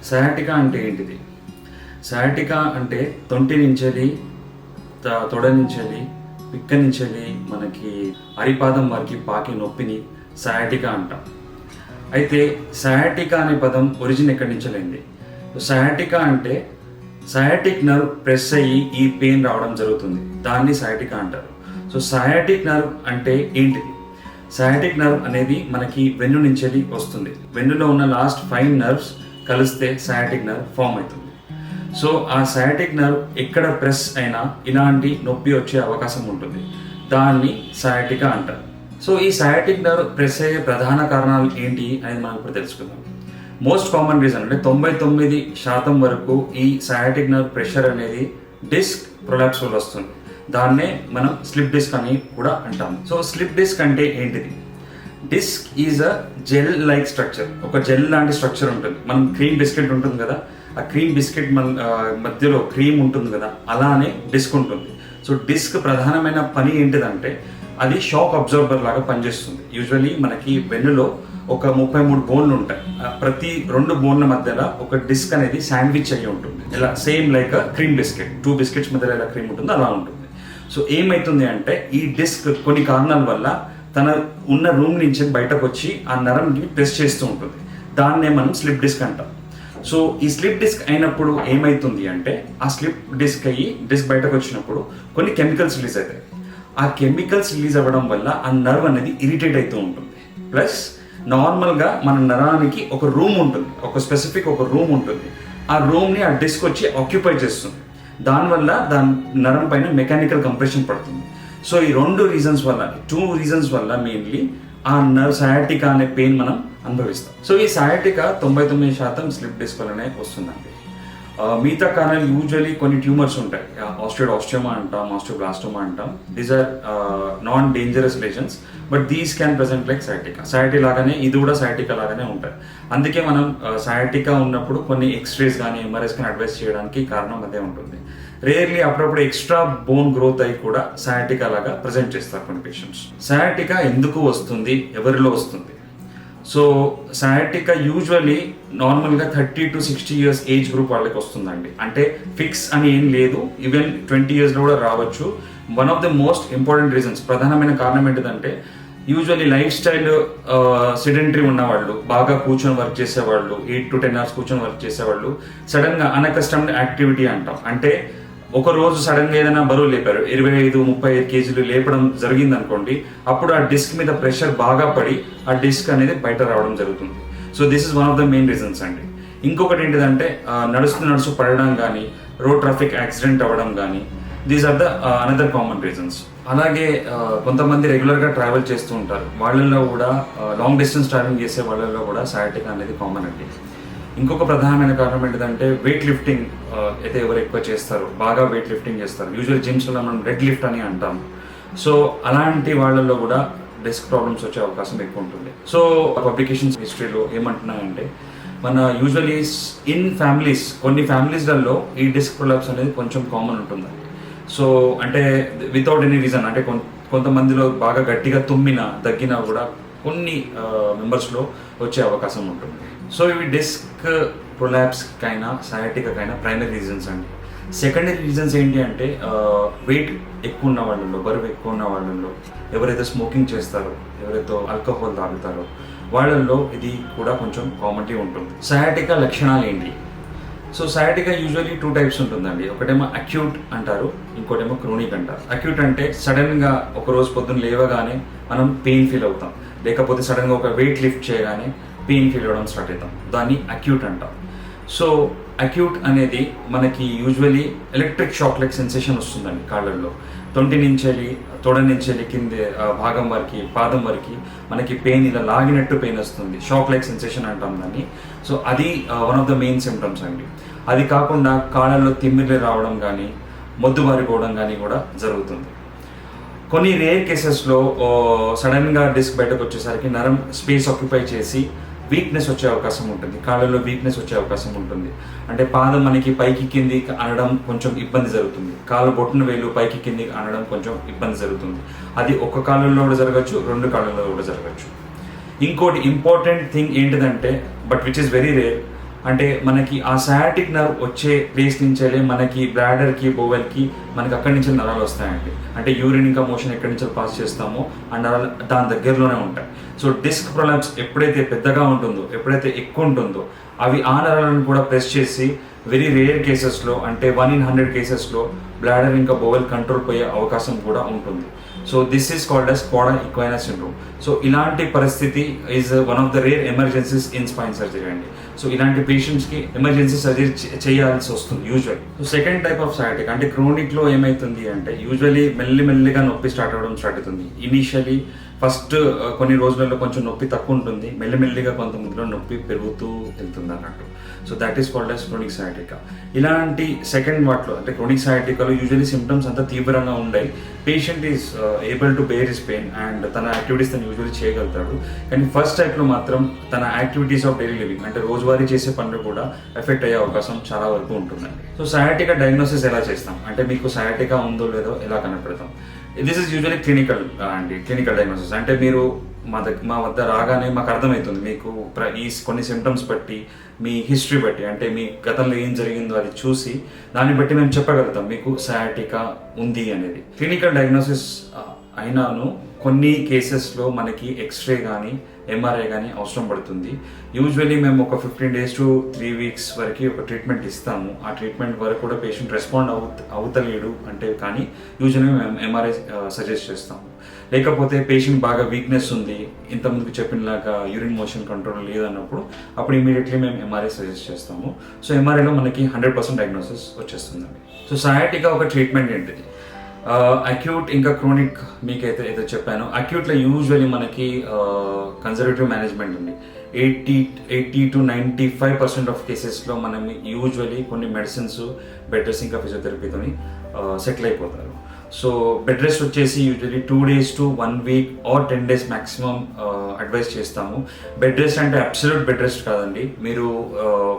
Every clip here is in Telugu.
సయాటికా అంటే ఏంటిది? సయాటికా అంటే తొంటి నుంచెలి, తొడ నుంచెలి, పిక్క నుంచెలి మనకి అరిపాదం వరకు పాకి నొప్పిని సయాటికా అంటాం. అయితే సయాటికా అనే పదం ఒరిజిన్ ఎక్కడి నుంచి లేండి. సయాటికా అంటే సయాటిక్ నర్వ్ ప్రెస్ అయ్యి ఈ పెయిన్ రావడం జరుగుతుంది, దాన్ని సయాటికా అంటారు. సో సయాటిక్ నర్వ్ అంటే ఏంటిది? సయాటిక్ నర్వ్ అనేది మనకి వెన్ను నుంచెలి వస్తుంది. వెన్నులో ఉన్న లాస్ట్ 5 నర్వ్స్ కలిస్తే సయాటిక్ నర్వ్ ఫామ్ అవుతుంది. సో ఆ సయాటిక్ నర్వ్ ఎక్కడ ప్రెస్ అయినా ఇలాంటి నొప్పి వచ్చే అవకాశం ఉంటుంది, దాన్ని సయాటికా అంటారు. సో ఈ సయాటిక్ నర్వ్ ప్రెస్ అయ్యే ప్రధాన కారణాలు ఏంటి అనేది మనం ఇప్పుడు తెలుసుకుందాం. మోస్ట్ కామన్ రీజన్ అంటే 99% వరకు ఈ సయాటిక్ నర్వ్ ప్రెషర్ అనేది డిస్క్ ప్రొలాప్స్ వల్ల వస్తుంది. దాన్నే మనం స్లిప్ డిస్క్ అని కూడా అంటాం. సో స్లిప్ డిస్క్ అంటే ఏంటిది? Disc is a gel like structure. ఒక జెల్ లాంటి స్ట్రక్చర్ ఉంటుంది. మనం క్రీమ్ బిస్కెట్ ఉంటుంది కదా, ఆ క్రీమ్ బిస్కెట్ మధ్యలో క్రీమ్ ఉంటుంది కదా, అలానే డిస్క్ ఉంటుంది. సో డిస్క్ ప్రధానమైన పని ఏంటిదంటే అది షాక్ అబ్జర్బర్ లాగా పనిచేస్తుంది. యూజువలీ మనకి వెన్నులో ఒక 33 బోన్లు ఉంటాయి. ప్రతి 2 బోన్ల మధ్యలో ఒక డిస్క్ అనేది శాండ్విచ్ అయ్యి ఉంటుంది. ఇలా same like cream biscuit, 2 biscuits మధ్యలో ఎలా క్రీమ్ ఉంటుందో అలా ఉంటుంది. సో ఏమవుతుంది అంటే ఈ డిస్క్ కొన్ని కారణాల వల్ల తన ఉన్న రూమ్ నుంచి బయటకు వచ్చి ఆ నరంని ప్రెస్ చేస్తూ ఉంటుంది. దాన్నే మనం స్లిప్ డిస్క్ అంటాం. సో ఈ స్లిప్ డిస్క్ అయినప్పుడు ఏమవుతుంది అంటే ఆ స్లిప్ డిస్క్ అయ్యి డిస్క్ బయటకు వచ్చినప్పుడు కొన్ని కెమికల్స్ రిలీజ్ అవుతాయి. ఆ కెమికల్స్ రిలీజ్ అవ్వడం వల్ల ఆ నర్వ్ అనేది ఇరిటేట్ అవుతూ ఉంటుంది. ప్లస్ నార్మల్గా మన నరానికి ఒక రూమ్ ఉంటుంది, ఒక స్పెసిఫిక్ ఒక రూమ్ ఉంటుంది. ఆ రూమ్ని ఆ డిస్క్ వచ్చి ఆక్యుపై చేస్తుంది. దానివల్ల దాని నరం పైన మెకానికల్ కంప్రెషన్ పడుతుంది. సో ఈ 2 రీజన్స్ వల్ల మెయిన్లీ ఆ నర్వ్ సయాటికా అనే పెయిన్ మనం అనుభవిస్తాం. సో ఈ సయాటికా 99% స్లిప్ డిస్క్ వల్లనే వస్తుందండి. మిగతా కారణాలు యూజువలీ కొన్ని ట్యూమర్స్ ఉంటాయి. ఆస్టియోమా అంటాం, ఆస్టియోబ్లాస్టోమా అంటాం. These are non dangerous lesions, but these can present like sciatica లాగానే ఇది కూడా సయాటికా లాగానే ఉంటాయి. అందుకే మనం సయాటికా ఉన్నప్పుడు కొన్ని ఎక్స్రేస్ కానీ ఎంఆర్ఐస్ కానీ అడ్వైస్ చేయడానికి కారణం అదే ఉంటుంది. రేర్లీ అప్పుడప్పుడు ఎక్స్ట్రా బోన్ గ్రోత్ అయి కూడా సయాటికా లాగా ప్రజెంట్ చేస్తారు కొన్ని పేషెంట్స్. సయాటికా ఎందుకు వస్తుంది, ఎవరిలో వస్తుంది? సో సయాటికా యూజువల్లీ నార్మల్గా 30 to 60 years ఏజ్ గ్రూప్ వాళ్ళకి వస్తుందండి. అంటే ఫిక్స్ అని ఏం లేదు, ఈవెన్ 20 yearsలో కూడా రావచ్చు. One of the most important reasons, ప్రధానమైన కారణం ఏంటిదంటే యూజువల్లీ లైఫ్ స్టైల్ సిడెంటరీ ఉన్నవాళ్ళు, బాగా కూర్చొని వర్క్ చేసేవాళ్ళు, 8 to 10 hours కూర్చొని వర్క్ చేసేవాళ్ళు సడన్గా అన్అకస్టమ్డ్ యాక్టివిటీ అంటాం. అంటే ఒక రోజు సడన్గా ఏదైనా బరువు లేపారు, 25-35 kgs లేపడం జరిగింది అనుకోండి, అప్పుడు ఆ డిస్క్ మీద ప్రెషర్ బాగా పడి ఆ డిస్క్ అనేది బయట రావడం జరుగుతుంది. So this is one of the main reasons అండి. ఇంకొకటి ఏంటిదంటే నడుస్తూ పడడం కానీ, రోడ్ ట్రాఫిక్ యాక్సిడెంట్ అవ్వడం కానీ, these are the another common reasons. అలాగే కొంతమంది రెగ్యులర్గా ట్రావెల్ చేస్తూ ఉంటారు, వాళ్ళల్లో కూడా లాంగ్ డిస్టెన్స్ ట్రావెలింగ్ చేసే వాళ్ళల్లో కూడా సయాటికా అనేది కామన్ అండి. ఇంకొక ప్రధానమైన కారణం ఏంటంటే వెయిట్ లిఫ్టింగ్ అయితే ఎవరు ఎక్కువ చేస్తారు, బాగా వెయిట్ లిఫ్టింగ్ చేస్తారు. యూజువల్ జిమ్స్లో మనం డెడ్ లిఫ్ట్ అని అంటాం. సో అలాంటి వాళ్ళల్లో కూడా డిస్క్ ప్రాబ్లమ్స్ వచ్చే అవకాశం ఎక్కువ ఉంటుంది. సో పబ్లికేషన్స్ హిస్టరీలో ఏమంటున్నాయంటే మన యూజువలీ కొన్ని ఫ్యామిలీస్లలో ఈ డిస్క్ ప్రొలాప్స్ అనేది కొంచెం కామన్ ఉంటుంది. సో అంటే వితౌట్ ఎనీ రీజన్, అంటే కొంతమందిలో బాగా గట్టిగా తుమ్మినా దగ్గినా కూడా కొన్ని మెంబర్స్లో వచ్చే అవకాశం ఉంటుంది. సో ఇవి డిస్క్ ప్రొలాప్స్కైనా సయాటికాకైనా ప్రైమరీ రీజన్స్ అండి. సెకండరీ రీజన్స్ ఏంటి అంటే వెయిట్ ఎక్కువ ఉన్న వాళ్ళలో, బరువు ఎక్కువ ఉన్న వాళ్ళలో, ఎవరైతే స్మోకింగ్ చేస్తారో, ఎవరైతే ఆల్కహాల్ తాగుతారో వాళ్ళల్లో ఇది కూడా కొంచెం కామన్లీ ఉంటుంది. సయాటికా లక్షణాలు ఏంటి? సో సయాటికా యూజువల్లీ 2 types ఉంటుందండి. ఒకటేమో అక్యూట్ అంటారు, ఇంకోటేమో క్రోనిక్ అంటారు. అక్యూట్ అంటే సడన్గా ఒకరోజు పొద్దున్న లేవగానే మనం పెయిన్ ఫీల్ అవుతాం, లేకపోతే సడన్గా ఒక వెయిట్ లిఫ్ట్ చేయగానే పెయిన్ ఫీల్ అవ్వడం స్టార్ట్ అవుతాం, దాన్ని అక్యూట్ అంటాం. సో అక్యూట్ అనేది మనకి usually electric shock like sensation వస్తుందండి కాళ్ళల్లో. తొడ నుంచి కింద భాగం వరకు, పాదం వరకు మనకి పెయిన్ ఇలా లాగినట్టు పెయిన్ వస్తుంది, షాక్ లైక్ సెన్సేషన్ అంటాం దాన్ని. సో అది one of the main symptoms అండి. అది కాకుండా కాళ్ళల్లో తిమ్మిర్లు రావడం కానీ, మొద్దుబారిపోవడం కానీ కూడా జరుగుతుంది. కొన్ని రేర్ కేసెస్లో సడన్గా డిస్క్ బయటకు వచ్చేసరికి నరం స్పేస్ ఆక్యుపై చేసి వీక్నెస్ వచ్చే అవకాశం ఉంటుంది, కాళ్ళలో వీక్నెస్ వచ్చే అవకాశం ఉంటుంది. అంటే పాదం మనకి పైకి కింది అనడం కొంచెం ఇబ్బంది జరుగుతుంది, కాళ్ళ బొట్టున వేలు పైకి కింది అనడం కొంచెం ఇబ్బంది జరుగుతుంది. అది ఒక కాళ్ళలో కూడా జరగచ్చు, 2 కాళ్ళలో కూడా జరగచ్చు. ఇంకోటి ఇంపార్టెంట్ థింగ్ ఏంటిదంటే, but which is very rare, అంటే మనకి ఆ సయాటిక్ నర్వ్ వచ్చే ప్లేస్ నుంచెల్లే మనకి బ్లాడర్కి, బోవెల్కి మనకి అక్కడి నుంచి నరాలు వస్తాయండి. అంటే యూరిన్ ఇంకా మోషన్ ఎక్కడి నుంచి పాస్ చేస్తామో ఆ నరాలు దాని దగ్గరలోనే ఉంటాయి. సో డిస్క్ ప్రొలాప్స్ ఎప్పుడైతే పెద్దగా ఉంటుందో, ఎప్పుడైతే ఎక్కువ ఉంటుందో, అవి ఆ నరాలను కూడా ప్రెస్ చేసి వెరీ రేర్ కేసెస్లో, అంటే 1 in 100 కేసెస్లో బ్లాడర్ ఇంకా బోవెల్ కంట్రోల్ పోయే అవకాశం కూడా ఉంటుంది. So this is called as cauda equina syndrome. So ఇలాంటి పరిస్థితి is one of the rare emergencies in spine surgery అండి. సో ఇలాంటి పేషెంట్స్కి ఎమర్జెన్సీ సర్జరీ చేయాల్సి వస్తుంది usual. So second type of sciatic అంటే క్రోనిక్లో ఏమవుతుంది అంటే, యూజువలీ మెల్లిమెల్లిగా నొప్పి స్టార్ట్ అవ్వడం స్టార్ట్ అవుతుంది. ఇనీషియలీ ఫస్ట్ కొన్ని రోజులలో కొంచెం నొప్పి తక్కువ ఉంటుంది, మెల్లిమెల్లిగా కొంతమందిలో నొప్పి పెరుగుతూ వెళ్తుంది అన్నట్టు. So that is called as chronic sciatica. ఇలాంటి సెకండ్ వాటిలో అంటే క్రోనిక్ సయాటికాలో యూజువలీ సిమ్టమ్స్ అంతా తీవ్రంగా ఉన్నాయి. Patient is able to bear his pain and తన యాక్టివిటీస్ తను యూజువల్లీ చేయగలుగుతాడు. కానీ ఫస్ట్ టైప్లో మాత్రం తన యాక్టివిటీస్ ఆఫ్ డైలీ లివింగ్ అంటే రోజువారీ చేసే పనులు కూడా ఎఫెక్ట్ అయ్యే అవకాశం చాలా వరకు ఉంటుందండి. సో సయాటికా డయాగ్నోసిస్ ఎలా చేస్తాం అంటే, మీకు సయాటికా ఉందో లేదో ఎలా కనపెడతాం? This is usually clinical diagnosis. అంటే మీరు మా వద్ద రాగానే మాకు అర్థమవుతుంది, మీకు ఈ కొన్ని సిమ్టమ్స్ బట్టి, మీ హిస్టరీ బట్టి, అంటే మీ గతంలో ఏం జరిగిందో అది చూసి దాన్ని బట్టి మేము చెప్పగలుగుతాం మీకు సయాటికా ఉంది అనేది. క్లినికల్ డయాగ్నోసిస్ అయినాను కొన్ని కేసెస్లో మనకి ఎక్స్రే కానీ ఎంఆర్ఐ కానీ అవసరం పడుతుంది. యూజువల్లీ మేము ఒక 15 days to 3 weeks వరకు ఒక ట్రీట్మెంట్ ఇస్తాము. ఆ ట్రీట్మెంట్ వరకు కూడా పేషెంట్ రెస్పాండ్ అవుతలేడు అంటే కానీ యూజువల్లీ మేము ఎంఆర్ఐ సజెస్ట్ చేస్తాము. లేకపోతే పేషెంట్ బాగా వీక్నెస్ ఉంది, ఇంతకుముందుకు చెప్పినలాగా యూరిన్ మోషన్ కంట్రోల్ లేదన్నప్పుడు అప్పుడు ఇమీడియట్లీ మేము ఎంఆర్ఐ సజెస్ట్ చేస్తాము. సో ఎంఆర్ఐలో మనకి 100% డయాగ్నోసిస్ వచ్చేస్తుందండి. సో సయాటికా ఒక ట్రీట్మెంట్ ఏంటిది? అక్యూట్ ఇంకా క్రోనిక్ మీకైతే ఏదో చెప్పాను. అక్యూట్లో యూజువల్లీ మనకి కన్జర్వేటివ్ మేనేజ్మెంట్ ఉంది. 80 to 95% ఆఫ్ కేసెస్లో మనం యూజువల్లీ కొన్ని మెడిసిన్స్, బెడ్ రెస్ట్ ఇంకా ఫిజియోథెరపీతో సెటిల్ అయిపోతారు. సో బెడ్ రెస్ట్ వచ్చేసి usually 2 days to 1 week or 10 days maximum advice చేస్తాము. బెడ్ రెస్ట్ అంటే అబ్సల్యూట్ బెడ్ రెస్ట్ కాదండి. మీరు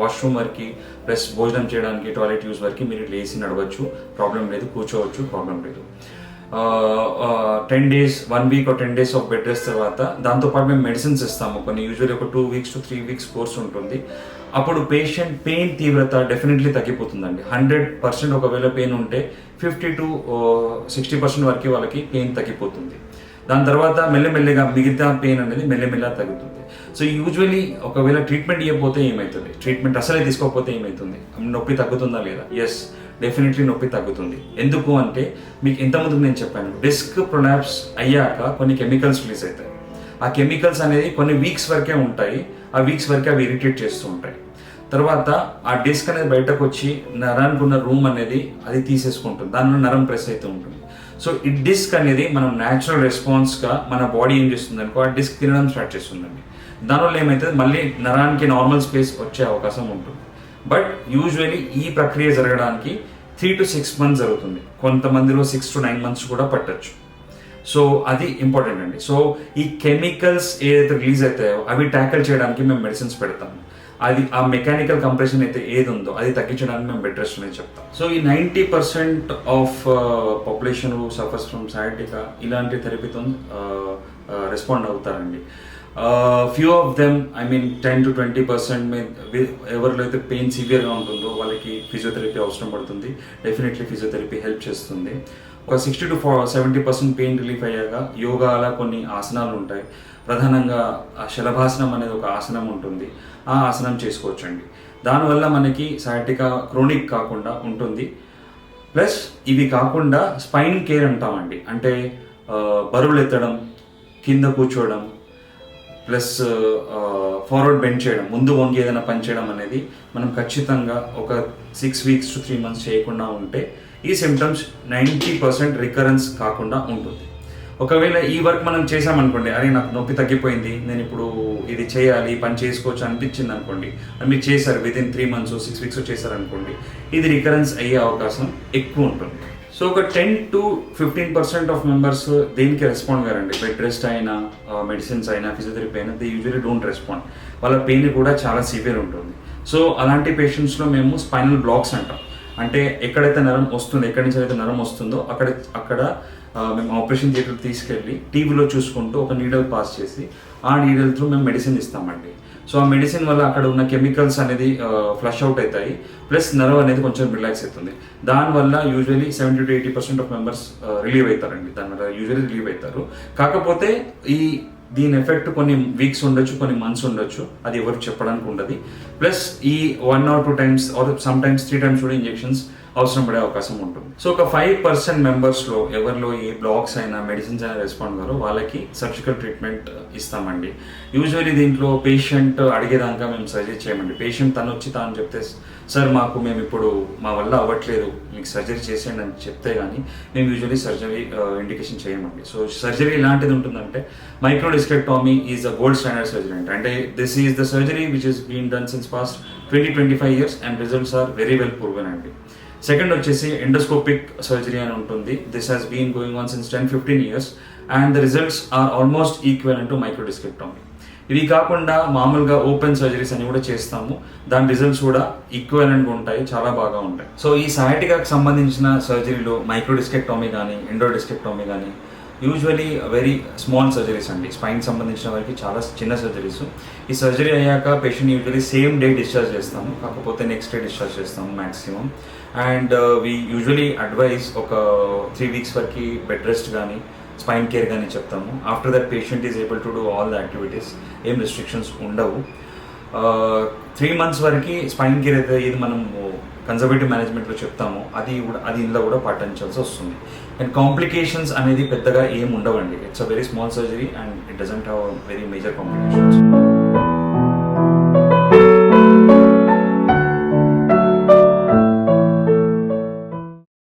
వాష్రూమ్ వరకు ప్లస్ భోజనం చేయడానికి, టాయిలెట్ యూజ్ వరకు మీరు లేచి నడవచ్చు, ప్రాబ్లం లేదు, కూర్చోవచ్చు, ప్రాబ్లం లేదు. 10 days, 1 week or 10 days of bed rest తర్వాత దాంతోపాటు మేము మెడిసిన్స్ ఇస్తాము కొన్ని. యూజువల్లీ ఒక 2 weeks to 3 weeks కోర్స్ ఉంటుంది. అప్పుడు పేషెంట్ పెయిన్ తీవ్రత డెఫినెట్లీ తగ్గిపోతుందండి. 100% ఒకవేళ పెయిన్ ఉంటే 50 to 60% వరకు వాళ్ళకి పెయిన్ తగ్గిపోతుంది. దాని తర్వాత మెల్లమెల్లగా మిగతా పెయిన్ అనేది మెల్లమెల్లగా తగ్గుతుంది. సో యూజువల్లీ ఒకవేళ ట్రీట్మెంట్ ఇవ్వకపోతే ఏమవుతుంది, ట్రీట్మెంట్ అసలే తీసుకోకపోతే ఏమవుతుంది, నొప్పి తగ్గుతుందా లేదా? ఎస్, డెఫినెట్లీ నొప్పి తగ్గుతుంది. ఎందుకు అంటే, మీకు ఇంతకుముందు నేను చెప్పాను, డిస్క్ ప్రొలాప్స్ అయ్యాక కొన్ని కెమికల్స్ రిలీజ్ అవుతాయి. ఆ కెమికల్స్ అనేది కొన్ని వీక్స్ వరకే ఉంటాయి. ఆ వీక్స్ వరకే అవి ఇరిటేట్ చేస్తూ ఉంటాయి. తర్వాత ఆ డిస్క్ అనేది బయటకు వచ్చి నరానికి ఉన్న రూమ్ అనేది అది తీసేసుకుంటుంది, దానిలో నరం ప్రెస్ అవుతూ ఉంటుంది. సో ఈ డిస్క్ అనేది మనం న్యాచురల్ రెస్పాన్స్గా మన బాడీ ఏం చేస్తుంది అనుకో, ఆ డిస్క్ తినడం స్టార్ట్ చేస్తుందండి. దానివల్ల ఏమవుతుంది, మళ్ళీ నరానికి నార్మల్ స్పేస్ వచ్చే అవకాశం ఉంటుంది. బట్ యూజువల్లీ ఈ ప్రక్రియ జరగడానికి 3 to 6 months జరుగుతుంది. కొంతమందిలో 6 to 9 months కూడా పట్టచ్చు. సో అది ఇంపార్టెంట్ అండి. సో ఈ కెమికల్స్ ఏదైతే రిలీజ్ అవుతాయో అవి ట్యాకిల్ చేయడానికి మేము మెడిసిన్స్ పెడతాము. అది ఆ మెకానికల్ కంప్రెషన్ అయితే ఏది ఉందో అది తగ్గించడానికి మేము బెడ్ రెస్ట్ అనేది చెప్తాం. సో ఈ 90% of population suffers from sciatica ఇలాంటి థెరపీతో రెస్పాండ్ అవుతారండి. Few of them, I mean 10 to 20% ఎవరిలో అయితే పెయిన్ సివియర్గా ఉంటుందో వాళ్ళకి ఫిజియోథెరపీ అవసరం పడుతుంది. డెఫినెట్లీ ఫిజియోథెరపీ హెల్ప్ చేస్తుంది. ఒక 60 to 70% పెయిన్ రిలీఫ్ అయ్యాక యోగాల కొన్ని ఆసనాలు ఉంటాయి. ప్రధానంగా శలభాసనం అనేది ఒక ఆసనం ఉంటుంది, ఆ ఆసనం చేసుకోవచ్చండి. దానివల్ల మనకి సయాటికా క్రోనిక్ కాకుండా ఉంటుంది. ప్లస్ ఇవి కాకుండా స్పైన్ కేర్ అంటామండి. అంటే బరువులు ఎత్తడం, కింద కూర్చోవడం, ప్లస్ ఫార్వర్డ్ బెండ్ చేయడం, ముందు వంగి ఏదైనా పని చేయడం అనేది మనం ఖచ్చితంగా ఒక 6 weeks to 3 months చేయకుండా ఉంటే ఈ సిమ్టమ్స్ 90% రికరెన్స్ కాకుండా ఉంటుంది. ఒకవేళ ఈ వర్క్ మనం చేసామనుకోండి, అరే నాకు నొప్పి తగ్గిపోయింది, నేను ఇప్పుడు ఇది చేయాలి, ఈ పని చేసుకోవచ్చు అనిపించింది అనుకోండి, అది మీరు చేశారు, వితిన్ 3 months 6 weeks చేశారనుకోండి, ఇది రికరెన్స్ అయ్యే అవకాశం ఎక్కువ ఉంటుంది. సో సో ఒక 10-15% ఆఫ్ మెంబర్స్ దేనికి రెస్పాండ్ కారండి. బెడ్ రెస్ట్ అయినా, మెడిసిన్స్ అయినా, ఫిజియోథెరపీ అయినా, దే యూజువలీ డోంట్ రెస్పాండ్. వాళ్ళ పెయిన్ కూడా చాలా సివియర్ ఉంటుంది. సో అలాంటి పేషెంట్స్లో మేము స్పైనల్ బ్లాక్స్ అంటాం. అంటే ఎక్కడైతే నరం వస్తుందో, ఎక్కడి నుంచి అయితే నరం వస్తుందో అక్కడ మేము ఆపరేషన్ థియేటర్ తీసుకెళ్ళి టీవీలో చూసుకుంటూ ఒక నీడల్ పాస్ చేసి ఆ నీడల్ త్రూ మేము మెడిసిన్ ఇస్తామండి. సో ఆ మెడిసిన్ వల్ల అక్కడ ఉన్న కెమికల్స్ అనేది ఫ్లష్ అవుట్ అవుతాయి, ప్లస్ నర్వ్ అనేది కొంచెం రిలాక్స్ అవుతుంది. దానివల్ల యూజువలీ 70-80% ఆఫ్ మెంబర్స్ రిలీవ్ అవుతారండి. దానివల్ల యూజువలీ రిలీవ్ అవుతారు. కాకపోతే దీని ఎఫెక్ట్ కొన్ని వీక్స్ ఉండొచ్చు, కొన్ని మంత్స్ ఉండొచ్చు, అది ఎవరు చెప్పడానికి ఉండదు. ప్లస్ ఈ 1 or 2 times or some times 3 times కూడా ఇంజెక్షన్స్ అవసరం పడే అవకాశం ఉంటుంది. సో ఒక 5% మెంబర్స్లో ఎవరిలో ఈ బ్లాక్స్ అయినా, మెడిసిన్స్ అయినా రెస్పాండ్ కారో వాళ్ళకి సర్జికల్ ట్రీట్మెంట్ ఇస్తామండి. యూజువలీ దీంట్లో పేషెంట్ అడిగేదాకా మేము సజెస్ట్ చేయమండి. పేషెంట్ తను వచ్చి తాను చెప్తే, సార్ మేము ఇప్పుడు మా వల్ల అవ్వట్లేదు, మీకు సర్జరీ చేసేయండి అని చెప్తే కానీ మేము యూజువలీ సర్జరీ ఇండికేషన్ చేయమండి. సో సర్జరీ ఎలాంటిది ఉంటుందంటే, microdiscectomy is the gold standard surgery అంటే this is the surgery which is been done since past 20-25 years and results are very well proven అండి. సెకండ్ వచ్చేసి ఎండోస్కోపిక్ సర్జరీ అని ఉంటుంది. This has been going on since 10-15 years and the results are almost equal to microdiscectomy. ఇవి కాకుండా మామూలుగా ఓపెన్ సర్జరీస్ అని కూడా చేస్తాము. దాని రిజల్ట్స్ కూడా ఈక్వలెంట్గా ఉంటాయి, చాలా బాగా ఉంటాయి. సో ఈ సయాటికాకి సంబంధించిన సర్జరీలో మైక్రోడిస్కెక్టమీ కానీ, ఎండోడిస్కెక్టమీ కానీ యూజువలీ వెరీ స్మాల్ సర్జరీస్ అండి. స్పైన్కి సంబంధించిన వారికి చాలా చిన్న సర్జరీస్. ఈ సర్జరీ అయ్యాక patient usually same day discharge చేస్తాము, కాకపోతే నెక్స్ట్ డే డిశ్చార్జ్ చేస్తాము maximum. And we usually advise ఒక 3 weeks వరకు బెడ్ రెస్ట్ కానీ, స్పైన్ కేర్ కానీ చెప్తాము. After that patient is able to do all the activities, ఏం రెస్ట్రిక్షన్స్ ఉండవు. 3 months వరకు స్పైన్ కేర్ అయితే ఇది మనము కన్జర్వేటివ్ మేనేజ్మెంట్లో చెప్తాము, అది ఇందులో కూడా పాటించాల్సి వస్తుంది. అండ్ కాంప్లికేషన్స్ అనేది పెద్దగా ఏం ఉండవండి. It's a very small surgery and it doesn't have very major complications.